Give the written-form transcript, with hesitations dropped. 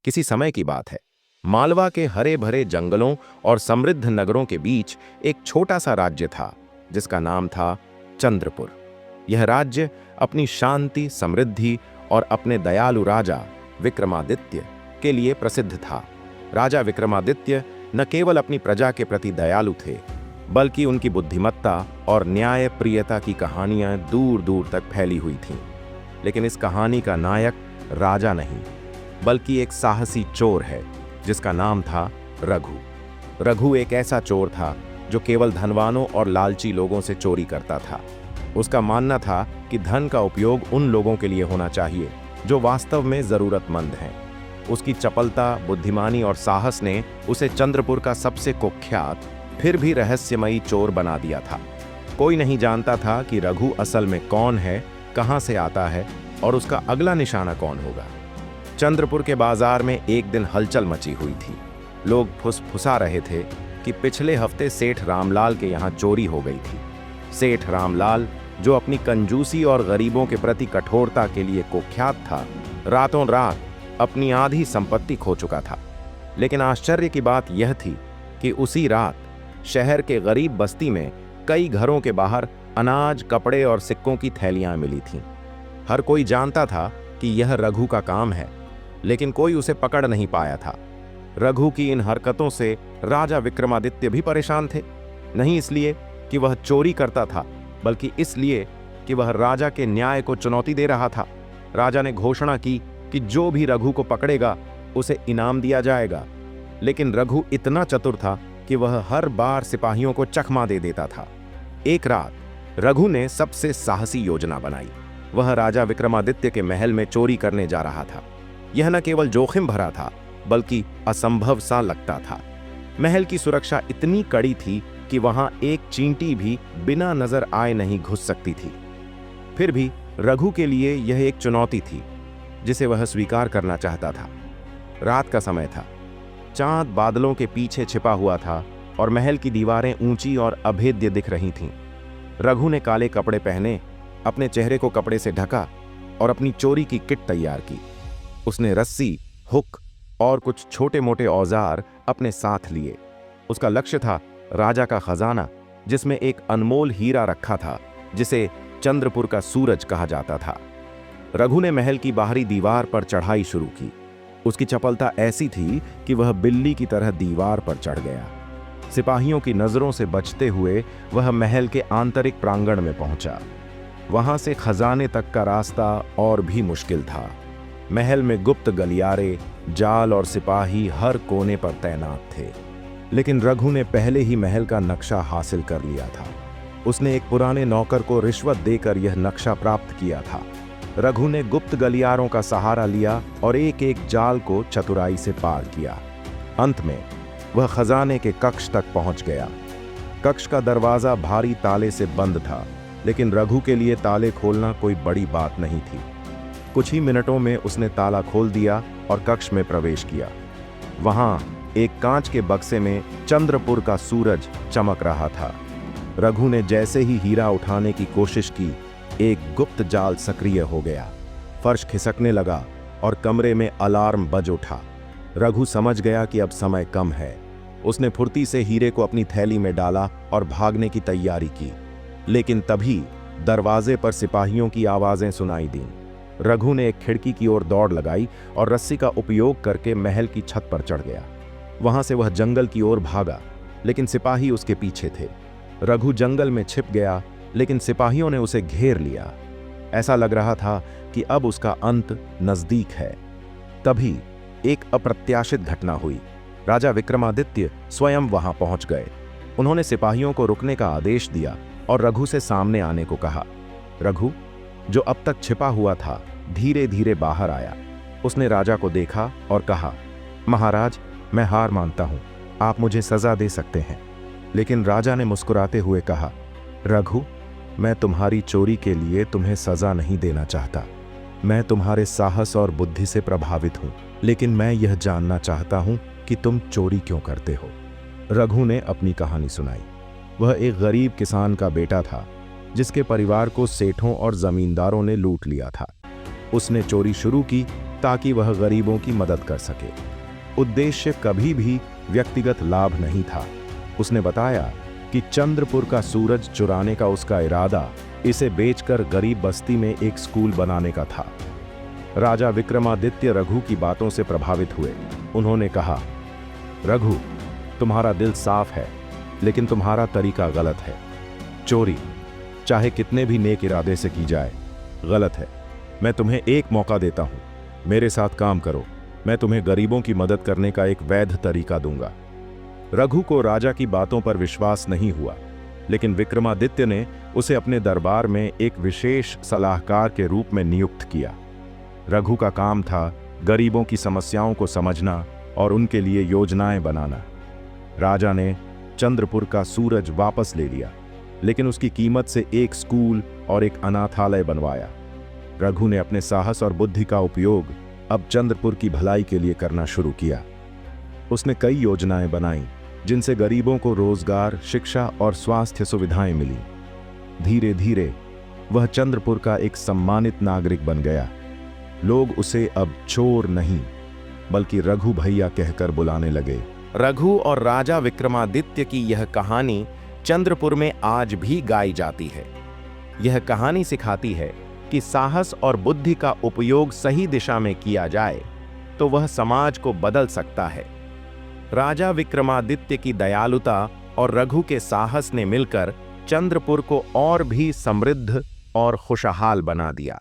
किसी समय की बात है। मालवा के हरे भरे जंगलों और समृद्ध नगरों के बीच एक छोटा सा राज्य था जिसका नाम था चंद्रपुर। यह राज्य अपनी शांति, समृद्धि और अपने दयालु राजा विक्रमादित्य के लिए प्रसिद्ध था। राजा विक्रमादित्य न केवल अपनी प्रजा के प्रति दयालु थे, बल्कि उनकी बुद्धिमत्ता और न्यायप्रियता की कहानियां दूर दूर तक फैली हुई थीं। लेकिन इस कहानी का नायक राजा नहीं, बल्कि एक साहसी चोर है जिसका नाम था रघु। रघु एक ऐसा चोर था जो केवल धनवानों और लालची लोगों से चोरी करता था। उसका मानना था कि धन का उपयोग उन लोगों के लिए होना चाहिए जो वास्तव में जरूरतमंद हैं। उसकी चपलता, बुद्धिमानी और साहस ने उसे चंद्रपुर का सबसे कुख्यात फिर भी रहस्यमयी चोर बना दिया था। कोई नहीं जानता था कि रघु असल में कौन है, कहां से आता है और उसका अगला निशाना कौन होगा। चंद्रपुर के बाजार में एक दिन हलचल मची हुई थी। लोग फुसफुसा रहे थे कि पिछले हफ्ते सेठ रामलाल के यहाँ चोरी हो गई थी। सेठ रामलाल, जो अपनी कंजूसी और गरीबों के प्रति कठोरता के लिए कुख्यात था, रातों रात अपनी आधी संपत्ति खो चुका था। लेकिन आश्चर्य की बात यह थी कि उसी रात शहर के गरीब बस्ती में कई घरों के बाहर अनाज, कपड़े और सिक्कों की थैलियां मिली थीं। हर कोई जानता था कि यह रघु का काम है, लेकिन कोई उसे पकड़ नहीं पाया था। रघु की इन हरकतों से राजा विक्रमादित्य भी परेशान थे, नहीं इसलिए कि वह चोरी करता था, बल्कि इसलिए कि वह राजा के न्याय को चुनौती दे रहा था। राजा ने घोषणा की कि जो भी रघु को पकड़ेगा उसे इनाम दिया जाएगा। लेकिन रघु इतना चतुर था कि वह हर बार सिपाहियों को चकमा दे देता था। एक रात रघु ने सबसे साहसी योजना बनाई। वह राजा विक्रमादित्य के महल में चोरी करने जा रहा था। यह न केवल जोखिम भरा था, बल्कि असंभव सा लगता था। महल की सुरक्षा इतनी कड़ी थी कि वहां एक चींटी भी बिना नजर आए नहीं घुस सकती थी। फिर भी रघु के लिए यह एक चुनौती थी जिसे वह स्वीकार करना चाहता था। रात का समय था, चांद बादलों के पीछे छिपा हुआ था और महल की दीवारें ऊंची और अभेद्य दिख रही थीं। रघु ने काले कपड़े पहने, अपने चेहरे को कपड़े से ढका और अपनी चोरी की किट तैयार की। उसने रस्सी, हुक और कुछ छोटे मोटे औजार अपने साथ लिए। उसका लक्ष्य था राजा का खजाना, जिसमें एक अनमोल हीरा रखा था जिसे चंद्रपुर का सूरज कहा जाता था। रघु ने महल की बाहरी दीवार पर चढ़ाई शुरू की। उसकी चपलता ऐसी थी कि वह बिल्ली की तरह दीवार पर चढ़ गया। सिपाहियों की नजरों से बचते हुए वह महल के आंतरिक प्रांगण में पहुंचा। वहां से खजाने तक का रास्ता और भी मुश्किल था। महल में गुप्त गलियारे, जाल और सिपाही हर कोने पर तैनात थे। लेकिन रघु ने पहले ही महल का नक्शा हासिल कर लिया था। उसने एक पुराने नौकर को रिश्वत देकर यह नक्शा प्राप्त किया था। रघु ने गुप्त गलियारों का सहारा लिया और एक एक जाल को चतुराई से पार किया। अंत में वह खजाने के कक्ष तक पहुंच गया। कक्ष का दरवाजा भारी ताले से बंद था, लेकिन रघु के लिए ताले खोलना कोई बड़ी बात नहीं थी। कुछ ही मिनटों में उसने ताला खोल दिया और कक्ष में प्रवेश किया। वहां एक कांच के बक्से में चंद्रपुर का सूरज चमक रहा था। रघु ने जैसे ही हीरा उठाने की कोशिश की, एक गुप्त जाल सक्रिय हो गया। फर्श खिसकने लगा और कमरे में अलार्म बज उठा। रघु समझ गया कि अब समय कम है। उसने फुर्ती से हीरे को अपनी थैली में डाला और भागने की तैयारी की। लेकिन तभी दरवाजे पर सिपाहियों की आवाजें सुनाई दीं। रघु ने एक खिड़की की ओर दौड़ लगाई और रस्सी का उपयोग करके महल की छत पर चढ़ गया। वहां से वह जंगल की ओर भागा, लेकिन सिपाही उसके पीछे थे। रघु जंगल में छिप गया, लेकिन सिपाहियों ने उसे घेर लिया। ऐसा लग रहा था कि अब उसका अंत नजदीक है। तभी एक अप्रत्याशित घटना हुई। राजा विक्रमादित्य स्वयं वहां पहुंच गए। उन्होंने सिपाहियों को रुकने का आदेश दिया और रघु से सामने आने को कहा। रघु, जो अब तक छिपा हुआ था, धीरे धीरे बाहर आया। उसने राजा को देखा और कहा, महाराज, मैं हार मानता हूं, आप मुझे सजा दे सकते हैं। लेकिन राजा ने मुस्कुराते हुए कहा, रघु, मैं तुम्हारी चोरी के लिए तुम्हें सजा नहीं देना चाहता। मैं तुम्हारे साहस और बुद्धि से प्रभावित हूं, लेकिन मैं यह जानना चाहता हूं कि तुम चोरी क्यों करते हो। रघु ने अपनी कहानी सुनाई। वह एक गरीब किसान का बेटा था जिसके परिवार को सेठों और जमींदारों ने लूट लिया था। उसने चोरी शुरू की ताकि वह गरीबों की मदद कर सके। उद्देश्य कभी भी व्यक्तिगत लाभ नहीं था। उसने बताया कि चंद्रपुर का सूरज चुराने का उसका इरादा इसे बेचकर गरीब बस्ती में एक स्कूल बनाने का था। राजा विक्रमादित्य रघु की बातों से प्रभावित हुए। उन्होंने कहा, रघु, तुम्हारा दिल साफ है, लेकिन तुम्हारा तरीका गलत है। चोरी, चाहे कितने भी नेक इरादे से की जाए, गलत है। मैं तुम्हें एक मौका देता हूं, मेरे साथ काम करो। मैं तुम्हें गरीबों की मदद करने का एक वैध तरीका दूंगा। रघु को राजा की बातों पर विश्वास नहीं हुआ, लेकिन विक्रमादित्य ने उसे अपने दरबार में एक विशेष सलाहकार के रूप में नियुक्त किया। रघु का काम था गरीबों की समस्याओं को समझना और उनके लिए योजनाएं बनाना। राजा ने चंद्रपुर का सूरज वापस ले लिया, लेकिन उसकी कीमत से एक स्कूल और एक अनाथालय बनवाया। रघु ने अपने साहस और बुद्धि का उपयोग अब चंद्रपुर की भलाई के लिए करना शुरू किया। उसने कई योजनाएं बनाई, जिनसे गरीबों को रोजगार, शिक्षा और स्वास्थ्य सुविधाएं मिली। धीरे धीरे वह चंद्रपुर का एक सम्मानित नागरिक बन गया। लोग उसे अब चोर नहीं, बल्कि रघु भैया कहकर बुलाने लगे। रघु और राजा विक्रमादित्य की यह कहानी चंद्रपुर में आज भी गाई जाती है। यह कहानी सिखाती है कि साहस और बुद्धि का उपयोग सही दिशा में किया जाए तो वह समाज को बदल सकता है। राजा विक्रमादित्य की दयालुता और रघु के साहस ने मिलकर चंद्रपुर को और भी समृद्ध और खुशहाल बना दिया।